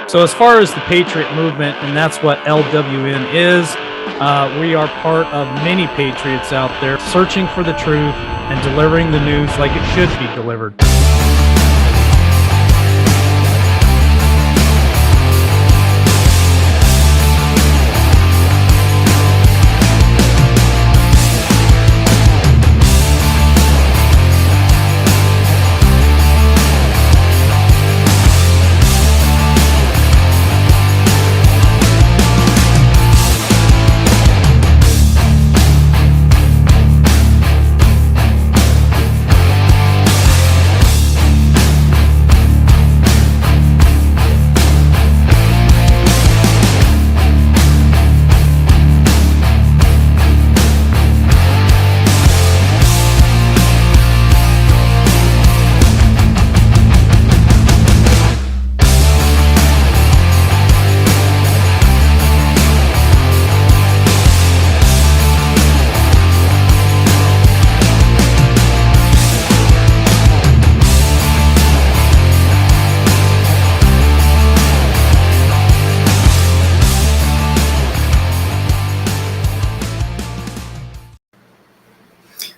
So as far as the Patriot movement, and that's what LWN is, we are part of many patriots out there searching for the truth and delivering the news like it should be delivered.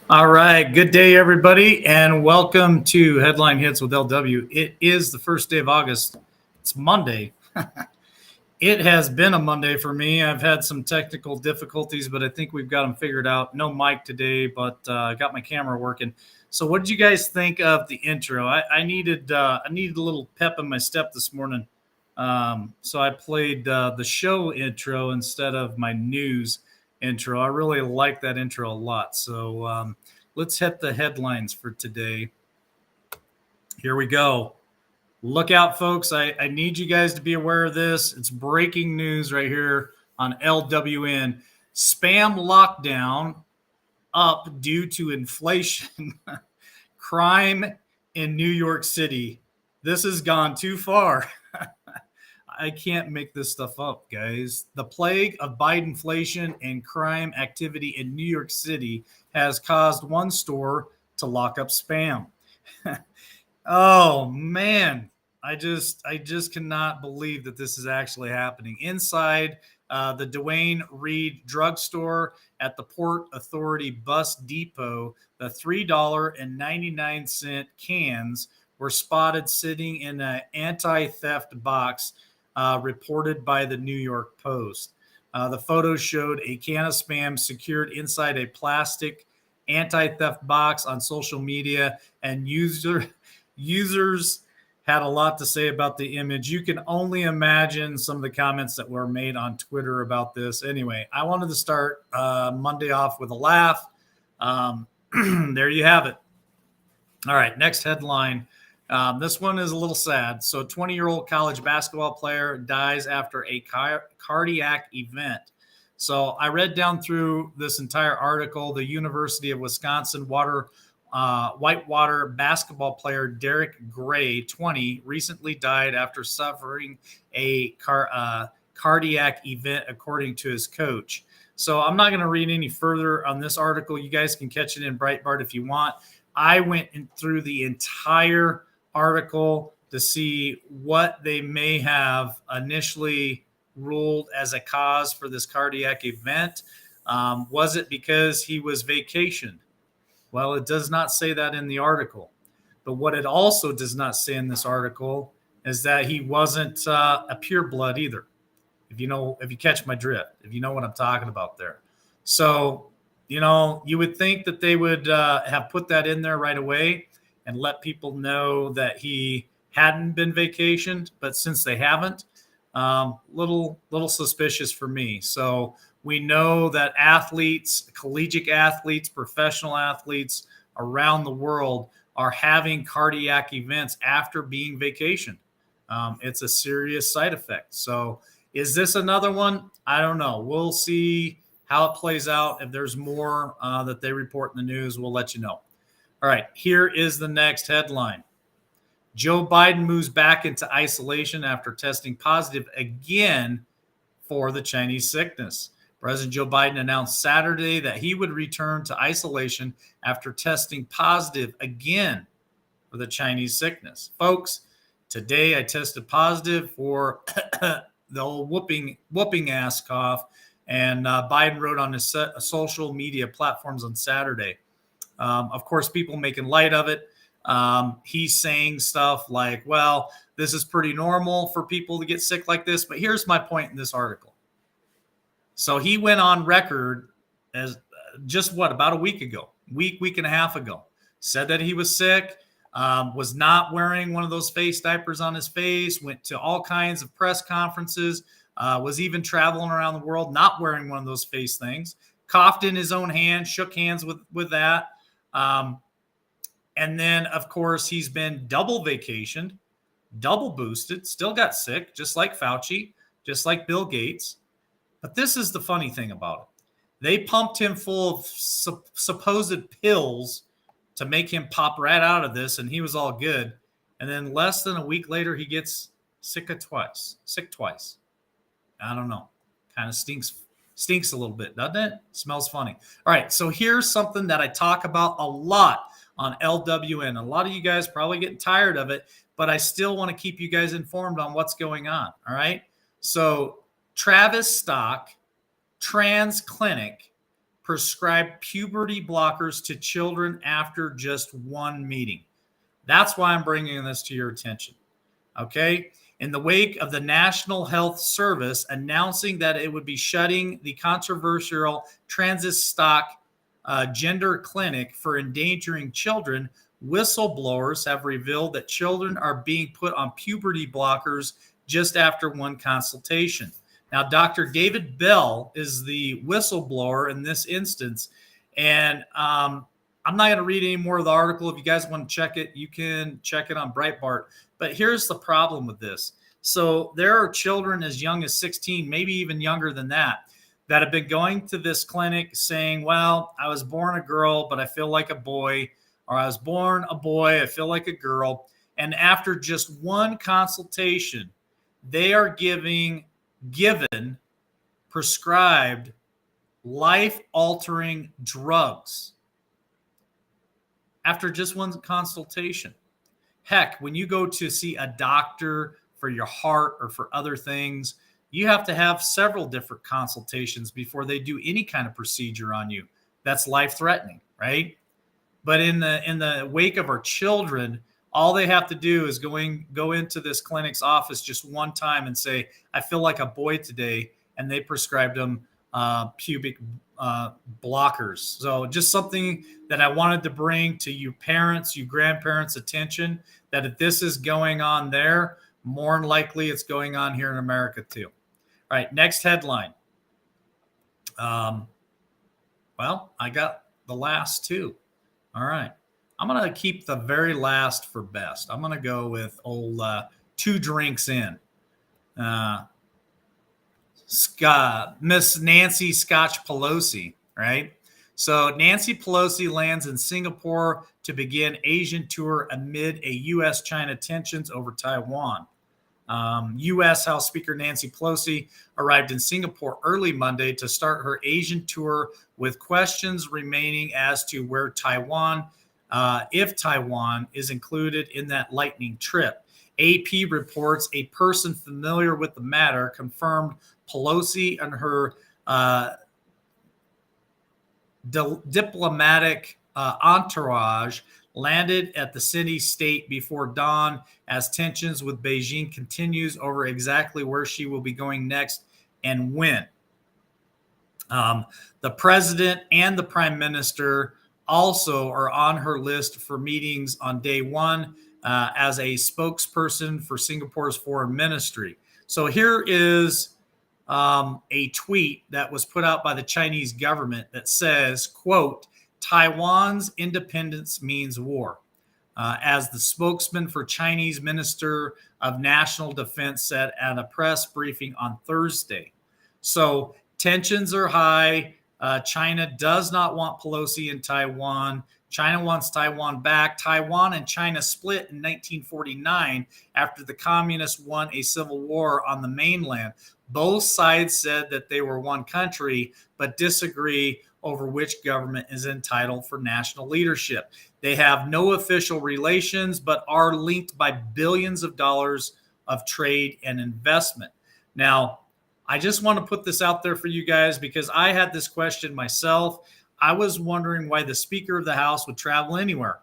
All right. Good day, everybody, and welcome to Headline Hits with LW. It is the first day of August. It's Monday. It has been a Monday for me. I've had some technical difficulties, but I think we've got them figured out. No mic today, but I got my camera working. So what did you guys think of the intro? I needed a little pep in my step this morning. So I played the show intro instead of my news intro. I really like that intro a lot. So let's hit the headlines for today. Here we go. Look out, folks. I need you guys to be aware of this. It's breaking news right here on LWN. Spam lockdown up due to inflation. Crime in New York City. This has gone too far. I can't make this stuff up, guys. The plague of Bidenflation and crime activity in New York City has caused one store to lock up spam. Oh man, I just cannot believe that this is actually happening. Inside the Duane Reade drugstore at the Port Authority bus depot, the $3.99 cans were spotted sitting in an anti-theft box. Reported by the New York Post. The photos showed a can of spam secured inside a plastic anti-theft box on social media, and users had a lot to say about the image. You can only imagine some of the comments that were made on Twitter about this. Anyway, I wanted to start Monday off with a laugh. There you have it. All right, next headline. This one is a little sad. So 20-year-old college basketball player dies after a cardiac event. So I read down through this entire article. The University of Wisconsin Whitewater basketball player Derek Gray, 20, recently died after suffering a cardiac event, according to his coach. So I'm not going to read any further on this article. You guys can catch it in Breitbart if you want. I went through the entire article to see what they may have initially ruled as a cause for this cardiac event. Was it because he was vacationed? Well, it does not say that in the article. But what it also does not say in this article is that he wasn't a pureblood either. If you catch my drift, if you know what I'm talking about there. So, you would think that they would have put that in there right away and let people know that he hadn't been vacationed, but since they haven't, little suspicious for me. So we know that athletes, collegiate athletes, professional athletes around the world are having cardiac events after being vacationed. It's a serious side effect. So is this another one? I don't know. We'll see how it plays out. If there's more that they report in the news, we'll let you know. All right, here is the next headline. Joe Biden moves back into isolation after testing positive again for the Chinese sickness. President Joe Biden announced Saturday that he would return to isolation after testing positive again for the Chinese sickness. Folks, Today I tested positive for the old whooping ass cough. And Biden wrote on his social media platforms on Saturday. Of course, people making light of it. He's saying stuff like, well, this is pretty normal for people to get sick like this. But here's my point in this article. So he went on record as just about a week ago, week and a half ago, said that he was sick, was not wearing one of those face diapers on his face, went to all kinds of press conferences, was even traveling around the world, not wearing one of those face things, coughed in his own hand, shook hands with that. And then, of course, he's been double vacationed, double boosted, still got sick, just like Fauci, just like Bill Gates. But this is the funny thing about it. They pumped him full of supposed pills to make him pop right out of this, and he was all good. And then less than a week later, he gets sick twice. I don't know. Kind of stinks a little bit, doesn't it? Smells funny. All right, so here's something that I talk about a lot on LWN. A lot of you guys probably getting tired of it, but I still want to keep you guys informed on what's going on. All right, so Travis Stock Trans Clinic prescribed puberty blockers to children after just one meeting. That's why I'm bringing this to your attention. Okay. In the wake of the National Health Service announcing that it would be shutting the controversial Travis Stock gender clinic for endangering children, whistleblowers have revealed that children are being put on puberty blockers just after one consultation. Now, Dr. David Bell is the whistleblower in this instance, and I'm not going to read any more of the article. If you guys want to check it, you can check it on Breitbart. But here's the problem with this. So there are children as young as 16, maybe even younger than that have been going to this clinic saying, well, I was born a girl, but I feel like a boy, or I was born a boy, I feel like a girl. And after just one consultation, they are given prescribed life-altering drugs after just one consultation. Heck, when you go to see a doctor for your heart or for other things, you have to have several different consultations before they do any kind of procedure on you that's life-threatening, right? But in the wake of our children, all they have to do is go into this clinic's office just one time and say, I feel like a boy today, and they prescribed them pubic blockers. So just something that I wanted to bring to you parents, you grandparents' attention, that if this is going on there, more than likely it's going on here in America too. All right, next headline. Well, I got the last two. All right. I'm going to keep the very last for best. I'm going to go with old 2 drinks in. Miss Nancy Scotch Pelosi, right? So Nancy Pelosi lands in Singapore to begin Asian tour amid a U.S.-China tensions over Taiwan. U.S. House Speaker Nancy Pelosi arrived in Singapore early Monday to start her Asian tour with questions remaining as to where if Taiwan is included in that lightning trip. AP reports a person familiar with the matter confirmed Pelosi and her diplomatic entourage landed at the city-state before dawn as tensions with Beijing continues over exactly where she will be going next and when. The president and the prime minister also are on her list for meetings on day one as a spokesperson for Singapore's foreign ministry. So here is a tweet that was put out by the Chinese government that says, quote, Taiwan's independence means war. As the spokesman for Chinese Minister of National Defense said at a press briefing on Thursday. So tensions are high. China does not want Pelosi in Taiwan. China wants Taiwan back. Taiwan and China split in 1949 after the communists won a civil war on the mainland. Both sides said that they were one country, but disagree over which government is entitled for national leadership. They have no official relations, but are linked by billions of dollars of trade and investment. Now, I just want to put this out there for you guys because I had this question myself. I was wondering why the Speaker of the House would travel anywhere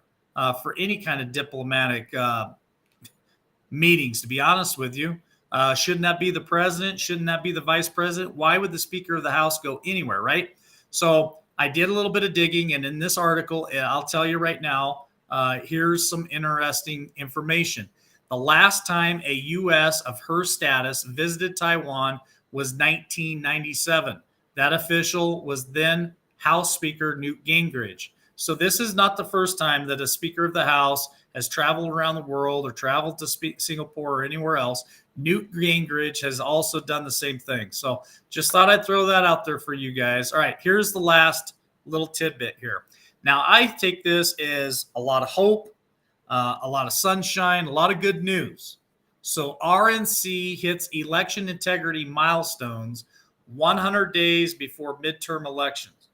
for any kind of diplomatic meetings, to be honest with you. Shouldn't that be the president? Shouldn't that be the vice president? Why would the Speaker of the House go anywhere, right? So I did a little bit of digging, and in this article, I'll tell you right now, here's some interesting information. The last time a U.S. of her status visited Taiwan was 1997. That official was then House Speaker Newt Gingrich. So this is not the first time that a Speaker of the House has traveled around the world or traveled to Singapore or anywhere else. Newt Gingrich has also done the same thing. So just thought I'd throw that out there for you guys. All right, here's the last little tidbit here. Now, I take this as a lot of hope, a lot of sunshine, a lot of good news. So RNC hits election integrity milestones 100 days before midterm elections.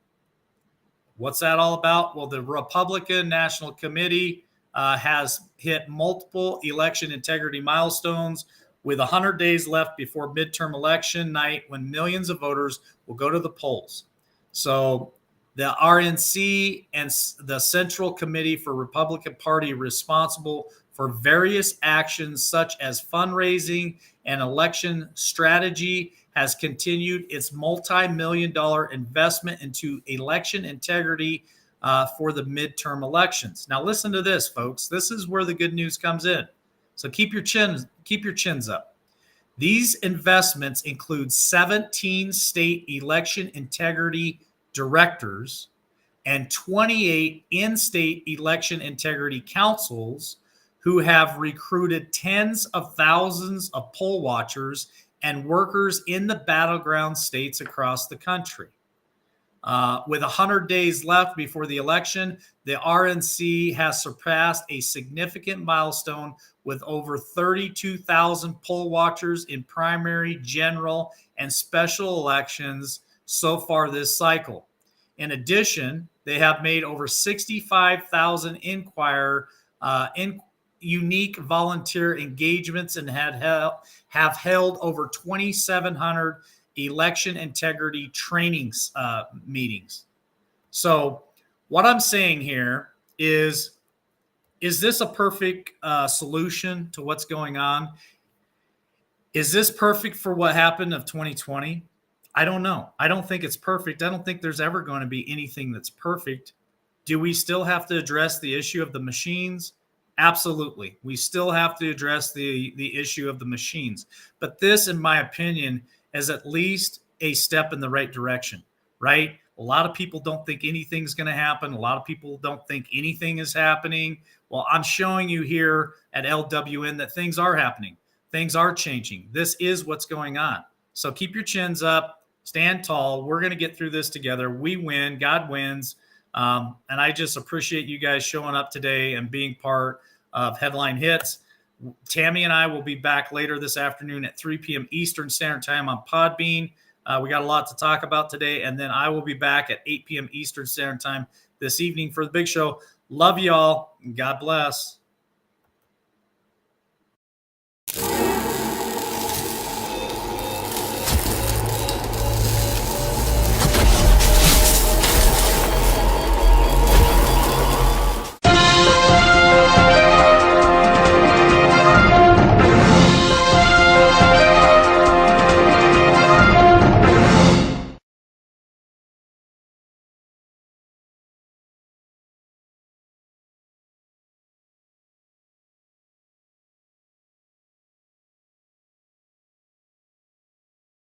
What's that all about? Well, the Republican National Committee has hit multiple election integrity milestones with 100 days left before midterm election night when millions of voters will go to the polls. So the RNC and the Central Committee for Republican Party responsible for various actions such as fundraising and election strategy has continued its multi-million-dollar investment into election integrity for the midterm elections. Now, listen to this, folks. This is where the good news comes in. So keep your chins up. These investments include 17 state election integrity directors and 28 in-state election integrity councils who have recruited tens of thousands of poll watchers and workers in the battleground states across the country. With 100 days left before the election, the RNC has surpassed a significant milestone with over 32,000 poll watchers in primary, general, and special elections so far this cycle. In addition, they have made over 65,000 unique volunteer engagements and have held over 2,700 election integrity trainings meetings. So what I'm saying here is this a perfect solution to what's going on? Is this perfect for what happened of 2020? I don't know. I don't think it's perfect. I don't think there's ever going to be anything that's perfect. Do we still have to address the issue of the machines? Absolutely. We still have to address the issue of the machines. But this, in my opinion, is at least a step in the right direction, right? A lot of people don't think anything's going to happen. A lot of people don't think anything is happening. Well, I'm showing you here at LWN that things are happening. Things are changing. This is what's going on. So keep your chins up, stand tall. We're going to get through this together. We win. God wins. And I just appreciate you guys showing up today and being part of Headline Hits. Tammy and I will be back later this afternoon at 3 p.m. Eastern Standard Time on Podbean. We got a lot to talk about today. And then I will be back at 8 p.m. Eastern Standard Time this evening for the big show. Love y'all. God bless.